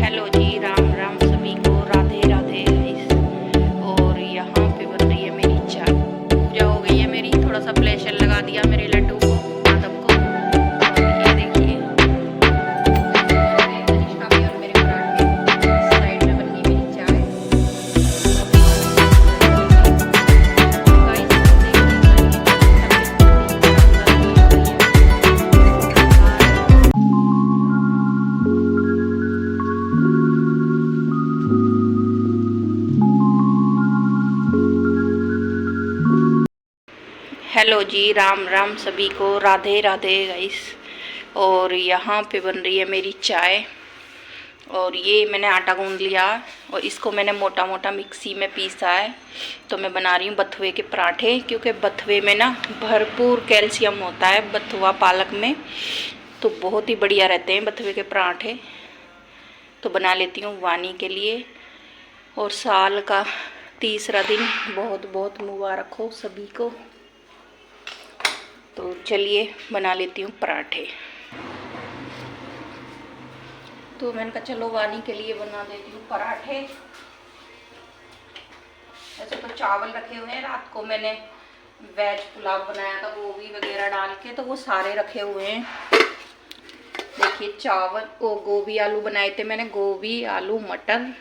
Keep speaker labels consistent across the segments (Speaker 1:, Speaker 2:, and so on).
Speaker 1: Hello जी, राम राम सभी को, Radhe Radhe guys. और यहाँ पे बन रही है मेरी चाय। पूजा हो गई है मेरी, थोड़ा सा प्लेशर लगा दिया मेरे लड्डू को, माधव को। और ये देखिए तनिष्का भी और मेरे पराठे। साइड में बन गई मेरी चाय। गाइस हेलो जी, राम राम सभी को, राधे राधे गाइस। और यहाँ पे बन रही है मेरी चाय। और ये मैंने आटा गूंद लिया और इसको मैंने मोटा मोटा मिक्सी में पीसा है। तो मैं बना रही हूँ बथुए के पराठे, क्योंकि बथुए में ना भरपूर कैल्शियम होता है, बथुआ पालक में। तो बहुत ही बढ़िया रहते हैं बथुए के पराठे। तो बना लेती हूँ वानी के लिए। और साल का तीसरा दिन बहुत बहुत मुबारक हो सभी को। तो चलिए बना लेती हूँ पराठे। तो मैंने कहा चलो वानी के लिए बना देती हूँ पराठे। ऐसे तो चावल रखे हुए हैं, रात को मैंने वेज पुलाव बनाया था गोभी वगैरह डाल के, तो वो सारे रखे हुए हैं। देखिए चावल, वो गोभी आलू बनाए थे मैंने, गोभी आलू मटर।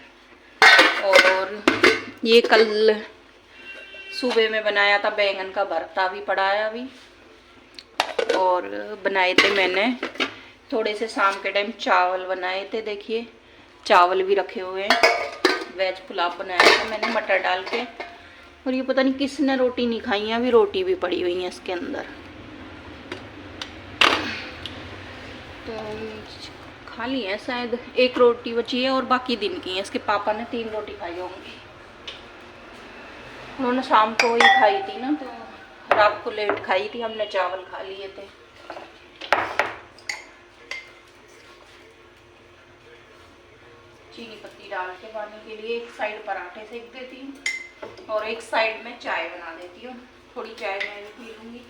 Speaker 1: और ये कल सुबह में बनाया था बैंगन का भरता भी पड़ा है अभी। और बनाए थे मैंने थोड़े से शाम के टाइम चावल बनाए थे, देखिए चावल भी रखे हुए हैं। वेज पुलाव बनाया था मैंने मटर डाल के। और ये पता नहीं किसने रोटी नहीं खाई है, अभी रोटी भी पड़ी हुई है इसके अंदर। तो खा ली है शायद, एक रोटी बची है और बाकी दिन की है। इसके पापा ने 3 रोटी खाई होंगी, उन्होंने शाम को ही खाई थी ना, तो रात को लेट खाई थी, हमने चावल खा लिए थे। चीनी पत्ती डाल के पानी के लिए एक साइड पराठे सेक देती हूँ और एक साइड में चाय बना देती हूँ। थोड़ी चाय मैं भी पी लूँगी।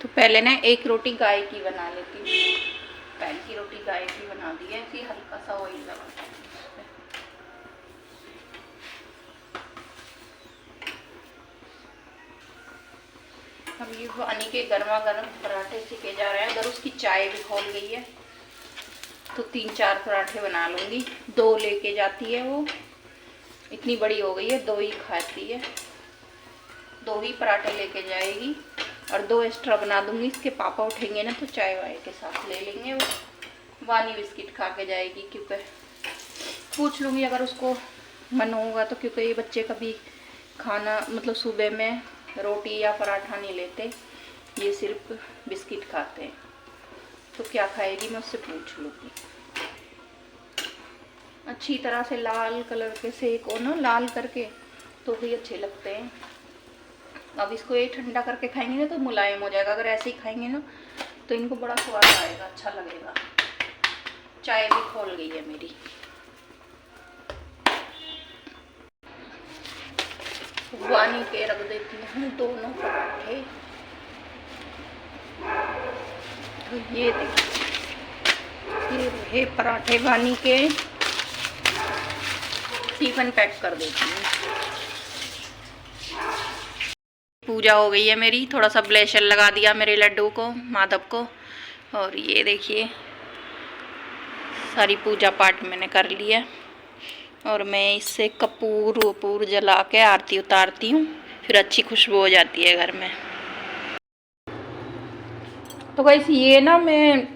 Speaker 1: तो पहले ना एक रोटी गाय की बना लेती हूँ। पहले की रोटी गाय की बना दी है, फिर हल्का सा ऑयल लगा। अब ये वानी के गर्मा गर्म पराठे सेके जा रहे हैं। अगर उसकी चाय भी खोल गई है तो 3-4 पराठे बना लूँगी। 2 लेके जाती है वो, इतनी बड़ी हो गई है, 2 ही खाती है। 2 ही पराठे लेके जाएगी और 2 एक्स्ट्रा बना दूंगी। इसके पापा उठेंगे ना तो चाय वाय के साथ ले लेंगे। वो वानी बिस्किट खा के जाएगी, क्योंकि पूछ लूँगी अगर उसको मन होगा तो, क्योंकि ये बच्चे कभी खाना मतलब सुबह में रोटी या पराठा नहीं लेते, ये सिर्फ बिस्किट खाते हैं। तो क्या खाएगी मैं उससे पूछ लूँगी। अच्छी तरह से लाल कलर के सेको ना, लाल करके, तो भी अच्छे लगते हैं। अब इसको ये ठंडा करके खाएंगे ना तो मुलायम हो जाएगा। अगर ऐसे ही खाएंगे ना तो इनको बड़ा स्वाद आएगा, अच्छा लगेगा। चाय भी खोल गई है मेरी। वानी के रख देती हूँ दोनों पराठे। तो ये देखिए, ये रहे पराठे वानी के। टिफिन पैक कर देती हूँ। पूजा हो गई है मेरी, थोड़ा सा ब्लेशर लगा दिया मेरे लड्डू को, माधव को। और ये देखिए सारी पूजा पाठ मैंने कर लिया। और मैं इससे कपूर वपूर जला के आरती उतारती हूँ, फिर अच्छी खुशबू हो जाती है घर में। तो गाइस ये ना मैं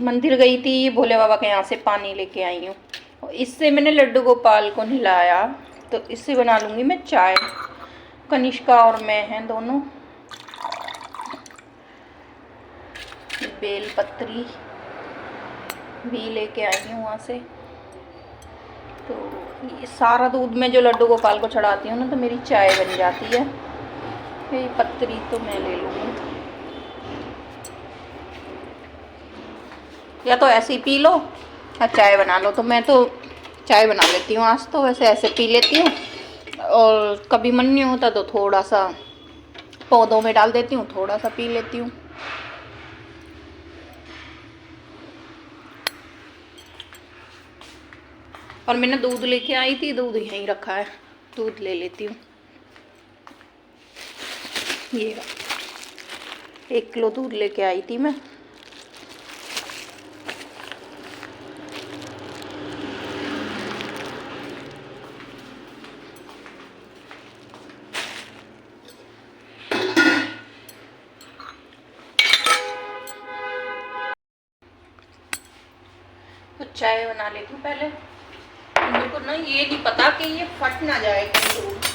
Speaker 1: मंदिर गई थी, भोले बाबा के यहाँ से पानी लेके आई हूँ। और इससे मैंने लड्डू गोपाल को नहलाया, तो इससे बना लूँगी मैं चाय। कनिष्का और मैं हैं दोनों। बेल पत्री भी लेके आई हूँ वहाँ से। तो ये सारा दूध में जो लड्डू गोपाल को चढ़ाती हूँ ना, तो मेरी चाय बन जाती है। ये पत्री तो मैं ले लूँगी, या तो ऐसे ही पी लो या चाय बना लो। तो मैं तो चाय बना लेती हूँ आज तो, वैसे ऐसे पी लेती हूँ, और कभी मन नहीं होता तो थोड़ा सा पौधों में डाल देती हूँ, थोड़ा सा पी लेती हूँ। और मैंने दूध लेके आई थी, दूध यहीं रखा है, दूध ले लेती हूँ। ये 1 किलो दूध लेके आई थी मैं। तो चाय बना लेती हूँ पहले। मेरे को ना ये नहीं पता कि ये फट ना जाए कहीं दूध।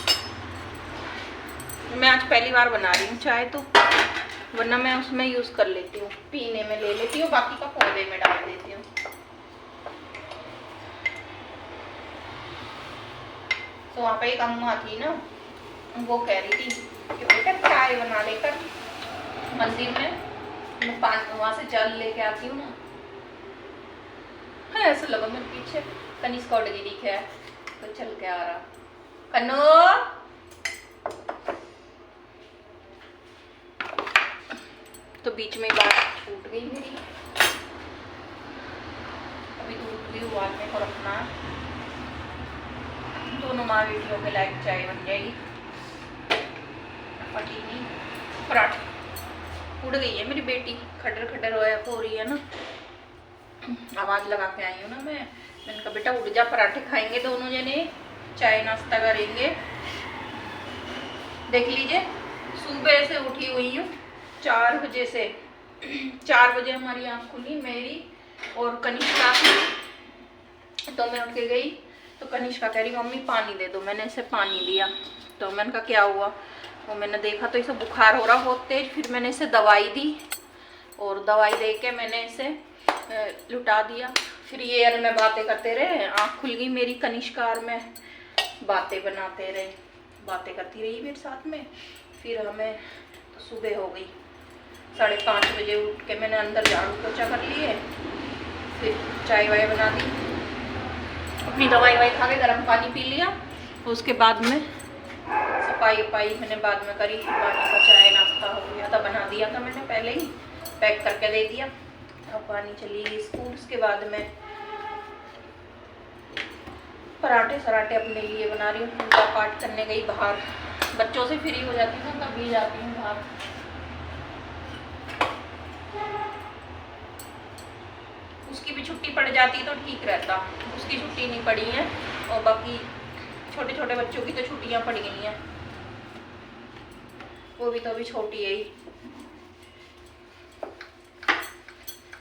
Speaker 1: मैं आज पहली बार बना रही हूँ चाय, तो वरना मैं उसमें यूज कर लेती हूँ, पीने में ले लेती हूँ, बाकी का पौधे में डाल देती हूँ। तो वहाँ पे एक अम्मा थी ना, वो कह रही थी कि बेटा चाय बना लेकर मंदिर में, मैं पानी वहां से जल लेके आती हूँ ना। हाँ, ऐसा लगा मेरे पीछे कनिष्का उड़ गई दिखे है, तो चल के आ रहा। कन्नो, तो बीच में बात छूट गई मेरी। अभी दूध भी उबालने को रखना है, दोनों माँ बेटियों के लायक चाय बन जाएगी। फटी नहीं, पराठे उड़ गई है मेरी बेटी, खटर खटर हो रही है ना, आवाज लगा के आई हूँ ना मैं। मैंने कहा बेटा उड़ जा, पराठे खाएंगे दोनों जने, चाय नाश्ता करेंगे। देख लीजिए, सुबह से उठी हुई हूँ 4 बजे से। 4 बजे हमारी आँख खुली मेरी और कनिष्का की, तो मैं उठ के गई, तो कनिष्का कह रही मम्मी पानी दे दो। मैंने इसे पानी दिया, तो मैंने कहा क्या हुआ, वो मैंने देखा तो इसे बुखार हो रहा बहुत तेज। फिर मैंने इसे दवाई दी, और दवाई दे के मैंने इसे लुटा दिया। फिर ये और मैं बातें करते रहे, आँख खुल गई मेरी, कनिष्का और मैं बातें बनाते रहे, बातें करती रही मेरे साथ में। फिर हमें तो सुबह हो गई, 5:30 बजे उठ के मैंने अंदर झाड़ू पोछा कर लिए, फिर चाय वाय बना दी, अपनी दवाई वाई खा के गर्म पानी पी लिया। उसके बाद में सफाई वफाई मैंने बाद में करी, पानी का चाय नाश्ता हो गया था, बना दिया था मैंने पहले ही, पैक करके दे दिया। अब पानी चली गई स्कूल। उसके बाद में पराठे सराठे अपने लिए बना रही हूँ, पूजा पाठ करने गई बाहर, बच्चों से फ्री हो जाती हूँ ना तभी जाती हूँ बाहर। उसकी भी छुट्टी पड़ जाती तो ठीक रहता, उसकी छुट्टी नहीं पड़ी है, और बाकी छोटे छोटे बच्चों की तो छुट्टियां पड़ गई हैं, वो भी तो अभी छोटी है ही।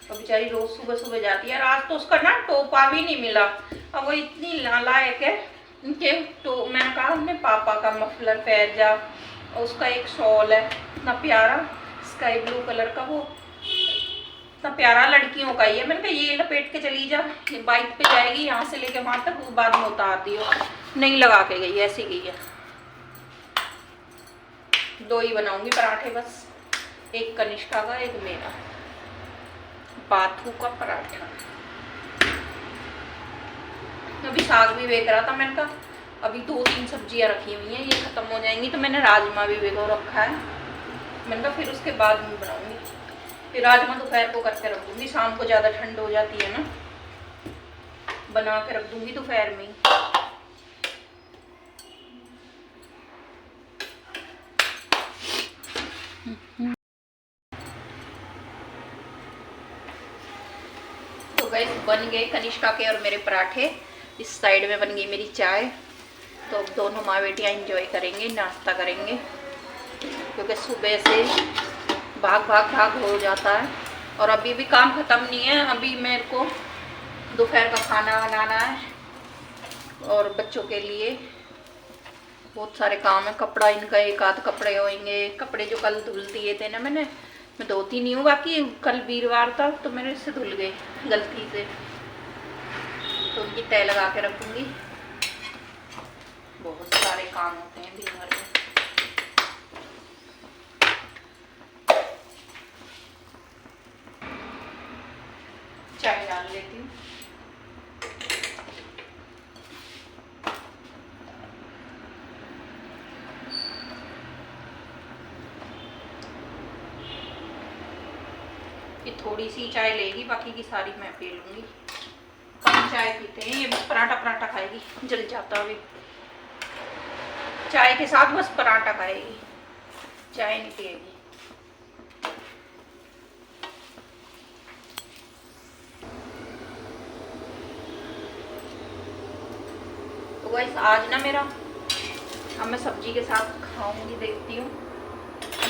Speaker 1: तो बेचारी रोज सुबह सुबह जाती है। आज तो उसका ना टोपा भी नहीं मिला, अब वो इतनी नालायक है कि तो मैंने कहा हमने पापा का मफलर पहन जा, और उसका एक शॉल है इतना प्यारा स्काई ब्लू कलर का, वो इतना प्यारा लड़कियों का ही है। मैंने कहा ये लपेट के चली जा, बाइक पे जाएगी यहाँ से लेके वहां तक, वो बाद में उतार दियो। नहीं लगा के गई, ऐसी गई है। 2 ही बनाऊंगी पराठे बस, एक कनिष्का का एक मेरा, बाथू का पराठा। अभी साग भी बेच रहा था, मैंने कहा अभी 2-3 सब्जियां रखी हुई हैं, ये खत्म हो जाएंगी, तो मैंने राजमा भी भिगो रखा है। मैंने कहा फिर उसके बाद में बनाऊंगी, फिर राजमा दोपहर को करके रख दूंगी, शाम को ज़्यादा ठंड हो जाती है ना, बना के रख दूंगी दोपहर में ही। तो गाइस बन गए कनिष्का के और मेरे पराठे, इस साइड में बन गई मेरी चाय। तो अब दोनों माँ बेटियाँ एंजॉय करेंगे, नाश्ता करेंगे, क्योंकि सुबह से भाग भाग भाग हो जाता है, और अभी भी काम ख़त्म नहीं है। अभी मेरे को दोपहर का खाना बनाना है, और बच्चों के लिए बहुत सारे काम है। कपड़ा इनका एक आध कपड़े होंगे, कपड़े जो कल धुल दिए थे ना मैं धोती नहीं हूँ, बाकी कल वीरवार था तो मेरे से धुल गए गलती से, तो उनकी तय लगा के रखूँगी। बहुत सारे काम होते हैं दिन भर में। चाय डाल लेती हूँ। थोड़ी सी चाय लेगी, बाकी की सारी मैं पी लूँगी। कम चाय पीते हैं, ये बस पराठा पराठा खाएगी, जल जाता अभी। चाय के साथ बस पराठा खाएगी, चाय नहीं पिएगी। तो गाइस आज ना मेरा, अब मैं सब्जी के साथ खाऊंगी, देखती हूँ।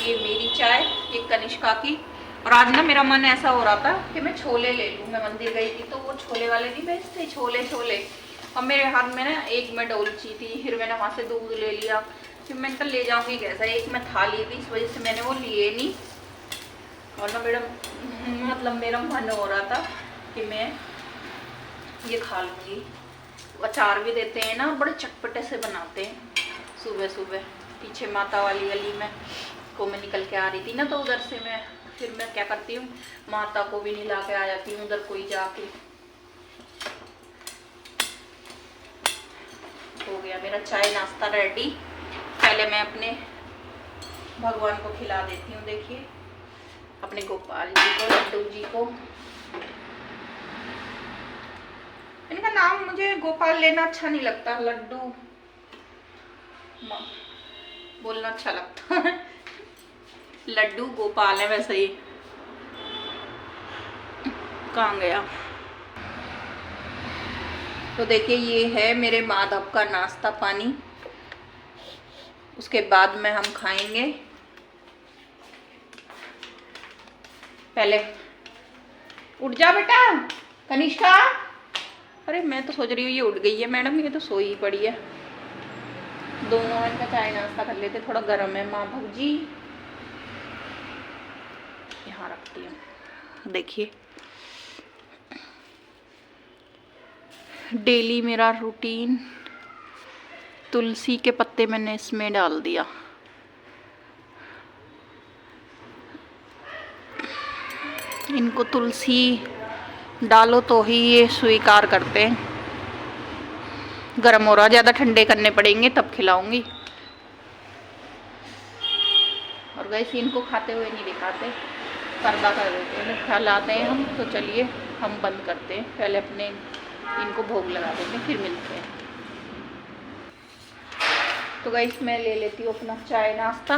Speaker 1: ये मेरी चाय, ये कनिष्का की। और आज ना मेरा मन ऐसा हो रहा था कि मैं छोले ले लूँ। मैं मंदिर गई थी तो वो छोले वाले नहीं बेचते, छोले छोले, और मेरे हाथ में ना एक मैं डोलची थी, फिर मैंने वहाँ से दूध ले लिया, फिर मैंने कहा ले जाऊँगी कैसा, एक मैं था ली थी, इस वजह से मैंने वो लिए नहीं। और ना मेरा मन हो रहा था कि मैं ये खा लूँगी। अचार भी देते हैं ना, बड़े चटपटे से बनाते हैं। सुबह सुबह पीछे माता वाली गली में को मैं निकल के आ रही थी ना, तो उधर से फिर मैं क्या करती हूँ, माता को भी नहीं ला के आ जाती हूँ उधर कोई जाके। हो गया मेरा चाय नाश्ता रेडी। पहले मैं अपने भगवान को खिला देती हूँ। देखिए अपने गोपाल जी को, लड्डू जी को। इनका नाम मुझे गोपाल लेना अच्छा नहीं लगता, लड्डू बोलना अच्छा लगता है। लड्डू गोपाल है वैसे ही। कहाँ गया? तो देखिए ये है मेरे माधव का नाश्ता पानी। उसके बाद में हम खाएंगे। पहले उठ जा बेटा कनिष्का। अरे मैं तो सोच रही हूँ ये उठ गई है मैडम, ये तो सोई ही पड़ी है। दोनों इनका चाय नाश्ता कर लेते, थोड़ा गर्म है। माधव जी यहाँ रखती हूँ। देखिए डेली मेरा रूटीन, तुलसी के पत्ते मैंने इसमें डाल दिया। इनको तुलसी डालो तो ही ये स्वीकार करते हैं। गर्म हो रहा, ज़्यादा ठंडे करने पड़ेंगे तब खिलाऊंगी। और गैस इनको खाते हुए नहीं दिखाते, पर्दा कर देते हैं, खिलाते हैं हम। तो चलिए हम बंद करते हैं, पहले अपने इनको भोग लगा देते हैं, फिर मिलते हैं। तो गैस मैं ले लेती हूँ अपना चाय नाश्ता।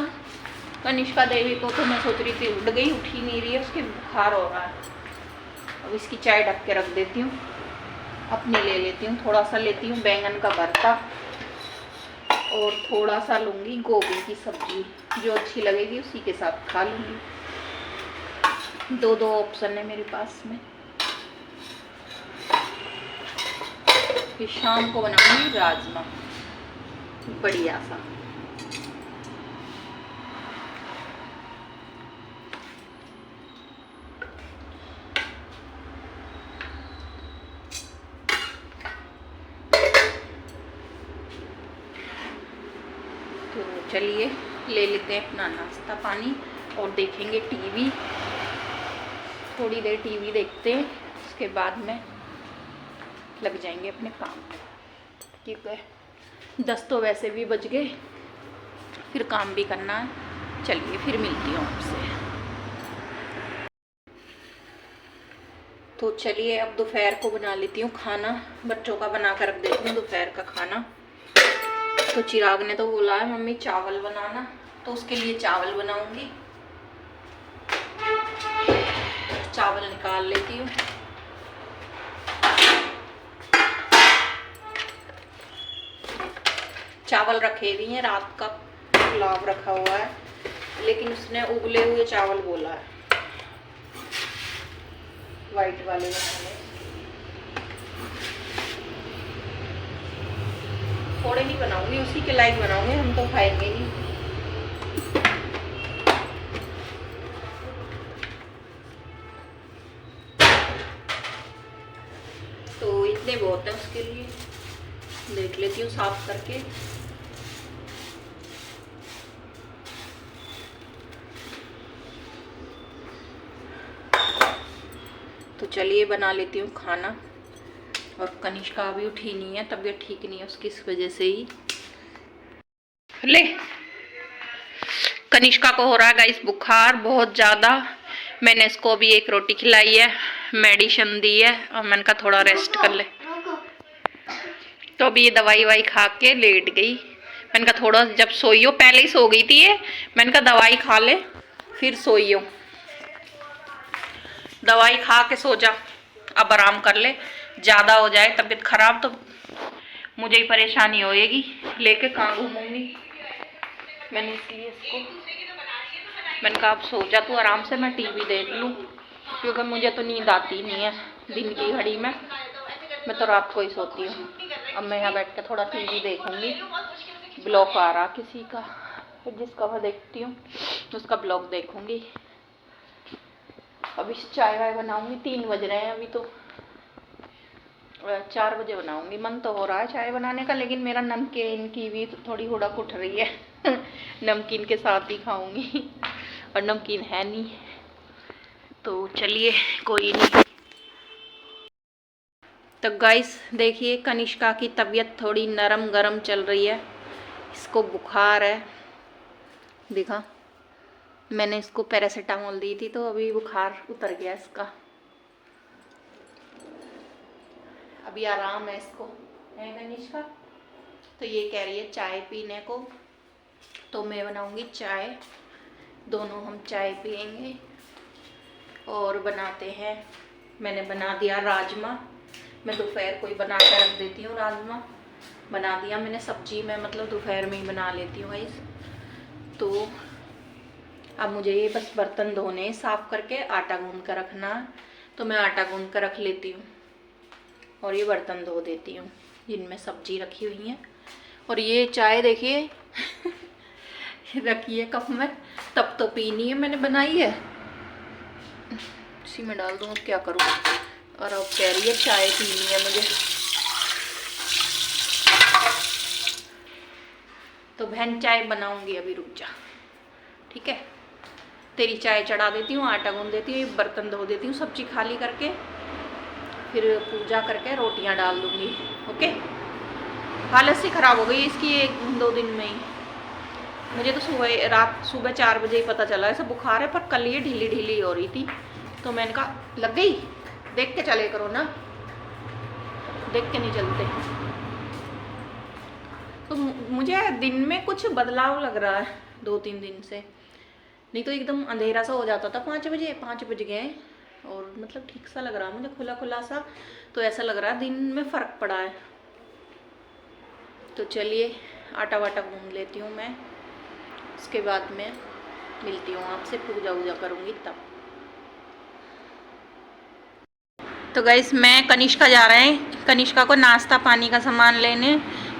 Speaker 1: कनिष्का देवी को तो मैं सोच रही थी उठ गई, उठ ही नहीं रही है, उसके बुखार हो रहा है। अब इसकी चाय ढक के रख देती हूँ। अपनी ले लेती हूँ, थोड़ा सा लेती हूँ बैंगन का भरता, और थोड़ा सा लूँगी गोभी की सब्जी, जो अच्छी लगेगी उसी के साथ खा लूँगी। दो ऑप्शन है मेरे पास में। फिर शाम को बनाऊंगी राजमा बढ़िया सा। तो चलिए ले लेते हैं अपना नाश्ता पानी और देखेंगे टीवी। थोड़ी देर टीवी देखते हैं, उसके बाद में लग जाएंगे अपने काम। ठीक है, 10 तो वैसे भी बज गए, फिर काम भी करना है। चलिए फिर मिलती हूँ आपसे। तो चलिए अब दोपहर को बना लेती हूँ खाना। बच्चों का बना कर रख देती हूँ दोपहर का खाना। तो चिराग ने तो बोला है मम्मी चावल बनाना, तो उसके लिए चावल बनाऊंगी। चावल निकाल लेती हूँ। चावल रखे भी हैं, रात का पुलाव रखा हुआ है, लेकिन उसने उबले हुए चावल बोला है, वाइट वाले बनाने। थोड़े नहीं बनाऊंगी, उसी के लायक बनाऊंगी, हम तो खाएंगे नहीं। तो इतने बहुत है उसके लिए। देख लेती हूँ साफ करके। तो चलिए बना लेती हूँ खाना। और कनिष्का अभी उठी नहीं है, तबीयत ठीक नहीं है उसकी, इस वजह से ही। ले कनिष्का को हो रहा है गाइस बुखार बहुत ज़्यादा, मैंने इसको अभी एक रोटी खिलाई है, मेडिसिन दी है और मैंने कहा थोड़ा रेस्ट कर ले। तो अभी ये दवाई वाई खा के लेट गई। मैंने कहा थोड़ा जब सोई हो, पहले ही सो गई थी ये, मैंने कहा दवाई खा ले फिर सोई हो। दवाई खा के सो जा, अब आराम कर ले, ज़्यादा हो जाए तबीयत खराब तो मुझे ही परेशानी होएगी, लेके कहाँ घूमूंगी। मैंने इसलिए इसको मैंने कहा अब सो जा तू आराम से, मैं टीवी देख लूँ, क्योंकि मुझे तो नींद आती नहीं है दिन की घड़ी में, मैं तो रात को ही सोती हूँ। अब मैं यहाँ बैठ के थोड़ा टीवी देखूंगी, ब्लॉग आ रहा किसी का, जिसका मैं देखती हूँ उसका ब्लॉग देखूंगी। अभी चाय वाय बनाऊंगी, 3 बज रहे हैं अभी, तो 4 बजे बनाऊंगी। मन तो हो रहा है चाय बनाने का, लेकिन मेरा नमकीन की भी थोड़ी हुड़क उठ रही है नमकीन के साथ ही खाऊंगी और नमकीन है नहीं, तो चलिए कोई नहीं। तो गाइस देखिए कनिष्का की तबीयत थोड़ी नरम गरम चल रही है, इसको बुखार है। देखा मैंने इसको पैरासीटामोल दी थी, तो अभी बुखार उतर गया इसका, अभी आराम है इसको, है कनिष्का। तो ये कह रही है चाय पीने को, तो मैं बनाऊंगी चाय, दोनों हम चाय पियेंगे। और बनाते हैं, मैंने बना दिया राजमा, मैं दोपहर को ही बना कर रख देती हूँ, राजमा बना दिया मैंने, सब्जी मैं मतलब दोपहर में ही बना लेती हूँ गाइस। तो अब मुझे ये बस बर्तन धोने, साफ करके आटा गूंद कर रखना, तो मैं आटा गूंद कर रख लेती हूँ और ये बर्तन धो देती हूँ जिनमें सब्जी रखी हुई है। और ये चाय देखिए रखी है कप में, तब तो पीनी है, मैंने बनाई है, इसी में डाल दूँ, अब क्या करूँ। और अब कह रही है चाय पीनी है मुझे, तो बहन चाय बनाऊंगी अभी, रुक जा, ठीक है। तेरी चाय चढ़ा देती हूँ, आटा गूंद देती हूँ, बर्तन धो देती हूँ, सब्जी खाली करके फिर पूजा करके रोटियां डाल दूंगी। ओके। हालत सी खराब हो गई इसकी 1-2 दिन में ही, मुझे तो सुबह 4 बजे ही पता चला ऐसा बुखार है, पर कल ये ढीली ढीली हो रही थी, तो मैंने कहा लग गई, देख के चले करो ना, देख के नहीं चलते। तो मुझे दिन में कुछ बदलाव लग रहा है 2-3 दिन से, नहीं तो एकदम अंधेरा सा हो जाता था 5 बज गए, और मतलब ठीक सा लग रहा है मुझे, खुला खुला सा, तो ऐसा लग रहा है दिन में फ़र्क पड़ा है। तो चलिए आटा वाटा गूंद लेती हूँ मैं, उसके बाद में मिलती हूँ आपसे, पूजा वूजा करूँगी तब। तो गाइस मैं कनिष्का जा रहे हैं, कनिष्का को नाश्ता पानी का सामान लेने,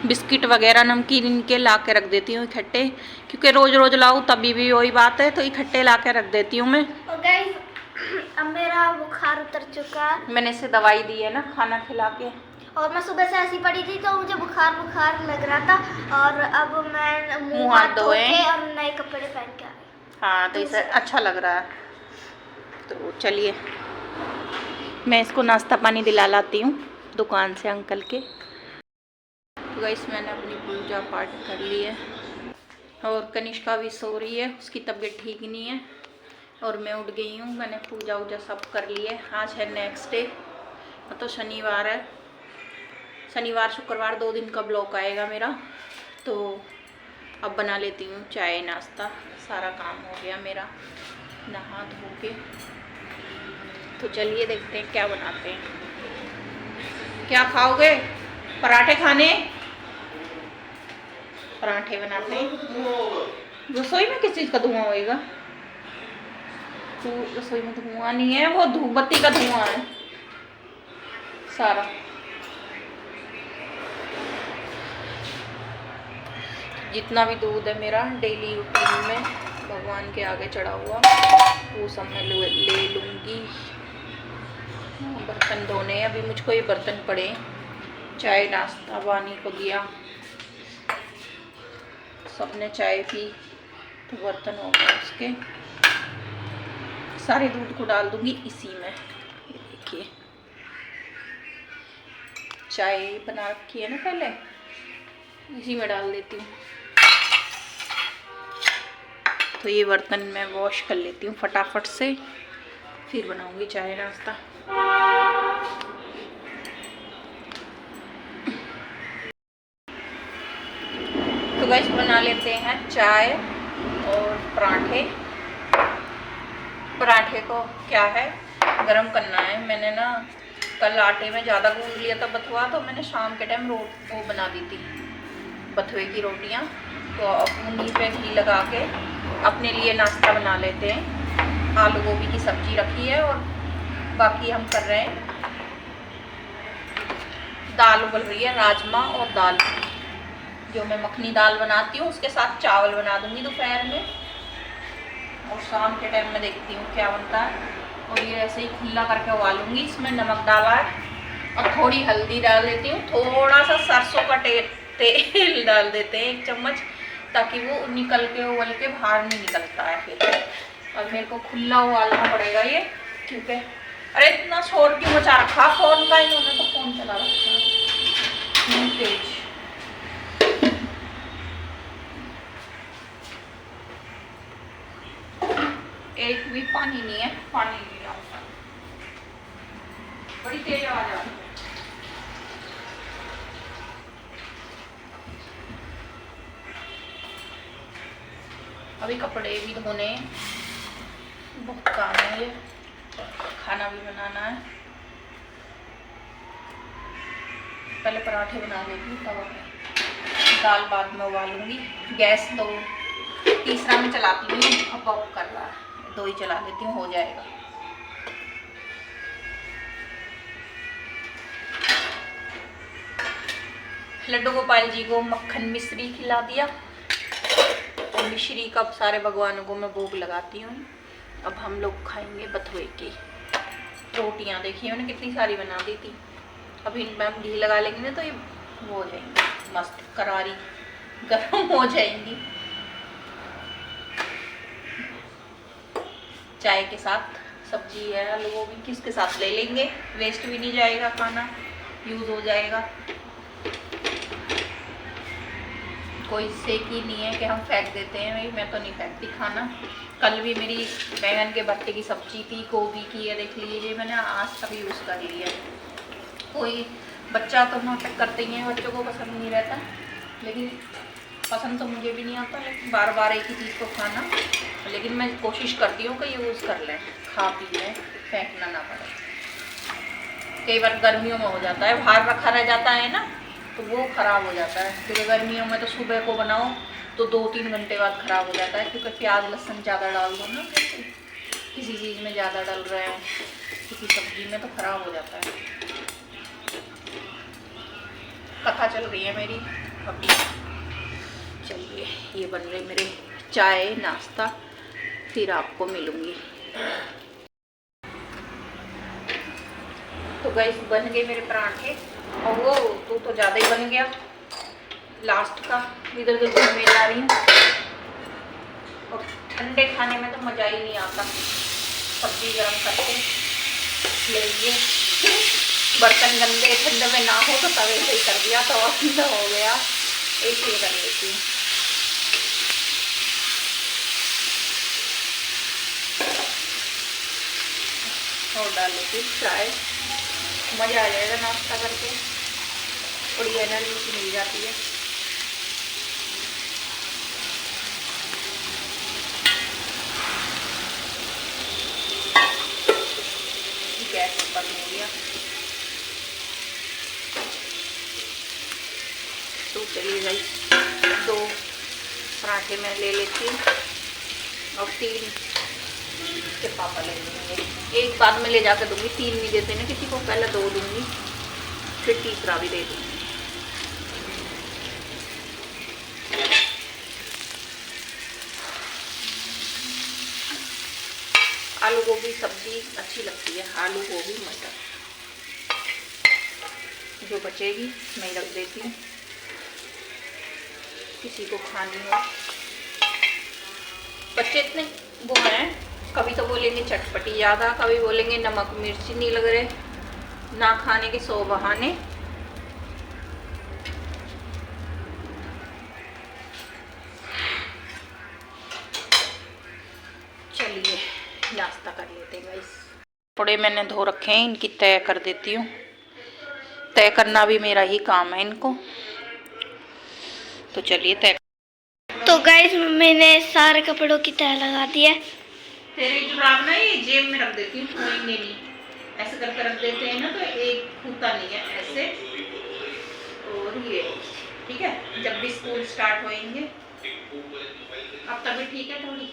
Speaker 1: बिस्किट वगैरह नमकीन इनके ला के रख देती हूँ इकट्ठे, क्योंकि रोज़ रोज़ लाऊँ तभी भी वही बात है, तो इकट्ठे ला के रख देती हूँ मैं।
Speaker 2: और गाइस अब मेरा बुखार उतर चुका है,
Speaker 1: मैंने इसे दवाई दी है ना खाना खिला के,
Speaker 2: और मैं सुबह से ऐसी पड़ी थी तो मुझे बुखार लग रहा था, और अब मैं मुँह हाथ धो के और नए कपड़े पहन के आ गई।
Speaker 1: हाँ तो इसे अच्छा लग रहा है। तो चलिए मैं इसको नाश्ता पानी दिला लाती हूँ दुकान से अंकल के। तो गाइस मैंने अपनी पूजा पाठ कर ली है, और कनिष्का भी सो रही है, उसकी तबीयत ठीक नहीं है, और मैं उठ गई हूँ, मैंने पूजा वूजा सब कर ली है। आज है नेक्स्ट डे, मतलब शनिवार है, शनिवार शुक्रवार 2 दिन का ब्लॉक आएगा मेरा। तो अब बना लेती हूँ चाय नाश्ता, सारा काम हो गया मेरा नहा धो के। तो चलिए देखते हैं क्या बनाते हैं। क्या खाओगे? पराठे खाने? पराठे बनाते हैं। रसोई में किस चीज़ का धुआं होएगा? तो रसोई में धुआं नहीं है, वो धूपबत्ती का धुआं है सारा। जितना भी दूध है मेरा डेली रूटीन में भगवान के आगे चढ़ा हुआ, वो सब मैं ले लूँगी। बर्तन धोने अभी मुझको, ये बर्तन पड़े, चाय नाश्ता पानी को दिया, सबने चाय पी तो बर्तन हो गए उसके, सारे दूध को डाल दूँगी इसी में। ये देखिए चाय बना रखी है ना पहले, इसी में डाल देती हूँ। तो ये बर्तन मैं वॉश कर लेती हूँ फटाफट से, फिर बनाऊंगी चाय नाश्ता। तो गाइस बना लेते हैं चाय और पराठे। पराठे को क्या है, गरम करना है। मैंने ना कल आटे में ज़्यादा गूंद लिया था बथुआ, तो मैंने शाम के टाइम वो बना दी थी बथुए की रोटियां। तो अब उन्हीं पे घी लगा के अपने लिए नाश्ता बना लेते हैं। आलू गोभी की सब्जी रखी है और बाकी हम कर रहे हैं, दाल उबल रही है, राजमा और दाल, जो मैं मखनी दाल बनाती हूँ उसके साथ चावल बना दूंगी दोपहर में, और शाम के टाइम में देखती हूँ क्या बनता है। और ये ऐसे ही खुला करके उबालूंगी। इसमें नमक डाला है और थोड़ी हल्दी डाल देती हूँ, थोड़ा सा सरसों का तेल डाल देते हैं 1 चम्मच, ताकि वो निकल के उबल के बाहर नहीं निकलता है फिर। और मेरे को खुला उबालना पड़ेगा ये, क्योंकि अरे इतना शोर क्यों मचा रखा फोन का, इन्होंने तो फोन चला रखा है तेज। एक भी पानी नहीं है, पानी नहीं डालता, बड़ी तेज आवाज आ रही है। अभी कपड़े भी धोने, बहुत काम है ये, खाना भी बनाना है। पहले पराठे बना लेती हूँ तवा पे, दाल बाद में उबालूंगी। गैस तो तीसरा में चलाती हूँ, अब ऑफ कर रहा है, 2 ही चला लेती हूँ, हो जाएगा। लड्डू गोपाल जी को मक्खन मिश्री खिला दिया, और मिश्री का सारे भगवानों को मैं भोग लगाती हूँ। अब हम लोग खाएंगे बथुए की रोटियाँ। देखिए मैंने कितनी सारी बना दी थी। अभी इनमें हम घी लगा लेंगे ना तो ये वो हो जाएंगी मस्त करारी, गर्म हो जाएंगी। चाय के साथ सब्जी है आलू गोभी, किसके साथ ले लेंगे, वेस्ट भी नहीं जाएगा, खाना यूज़ हो जाएगा। कोई सेक ही नहीं है कि हम फेंक देते हैं, भाई मैं तो नहीं फेंकती खाना। कल भी मेरी बैंगन के भट्टे की सब्जी थी, गोभी की है, देख लीजिए मैंने आज तक यूज़ कर लिया। कोई बच्चा तो नाटक करते ही हैं, बच्चों को पसंद नहीं रहता, लेकिन पसंद तो मुझे भी नहीं आता, लेकिन बार बार एक ही चीज़ को खाना। लेकिन मैं कोशिश करती हूँ कि यूज़ कर लें, खा पी लें, फेंकना ना पड़े। कई बार गर्मियों में हो जाता है, बाहर रखा रह जाता है ना, तो वो ख़राब हो जाता है। क्योंकि गर्मियों में तो सुबह को बनाओ तो 2-3 घंटे बाद ख़राब हो जाता है, क्योंकि प्याज लहसुन ज़्यादा डाल दो ना, किसी चीज़ में ज़्यादा डाल रहे हैं, किसी सब्जी में, तो ख़राब हो जाता है। कथा चल रही है मेरी अभी। चलिए ये बन रहे मेरे चाय नाश्ता, फिर आपको मिलूँगी। तो गाइस बन गए मेरे पराठे, और वो तो ज़्यादा ही बन गया लास्ट का, इधर उधर घूमने जा रही हूँ। और ठंडे खाने में तो मज़ा ही नहीं आता, सब्जी गर्म करके लेंगे। बर्तन गंदे ठंडे में ना हो तो तवे से ही कर दिया, तवा ठंडा हो गया, ऐसे ही कर लेती हूँ। और डाल लेती हूँ चाय, मज़ा आ जाएगा नाश्ता करके, थोड़ी एनर्जी सी मिल जाती है। गैस बंद हो गया, तो चलिए गाइस 2 पराठे मैं ले लेती हूँ, और 3 के पापा ले लेंगे। एक बाद में ले जाकर दूंगी, 3 नहीं देते ना किसी को, पहले 2 दूंगी, फिर तीसरा भी दे दूंगी। आलू गोभी सब्जी अच्छी लगती है, आलू गोभी मटर, जो बचेगी मैं रख देती हूँ, किसी को खानी हो। बच्चे इतने वो हैं, कभी तो बोलेंगे चटपटी ज़्यादा, कभी बोलेंगे नमक मिर्ची नहीं लग रहे, ना खाने के 100 बहाने। चलिए नाश्ता कर लेते हैं गाइस। कपड़े मैंने धो रखे हैं, इनकी तय कर देती हूँ। तय करना भी मेरा ही काम है इनको। तो चलिए तय।
Speaker 2: तो गाइस मैंने सारे कपड़ों की तह लगा दी है।
Speaker 1: तेरे जुराब ना ये जेब में रख देती हूँ, खोएंगे नहीं। ऐसे करके रख देते हैं ना तो एक खूता नहीं है ऐसे। और ये ठीक है, जब भी स्कूल स्टार्ट होएंगे। अब तभी ठीक है थोड़ी।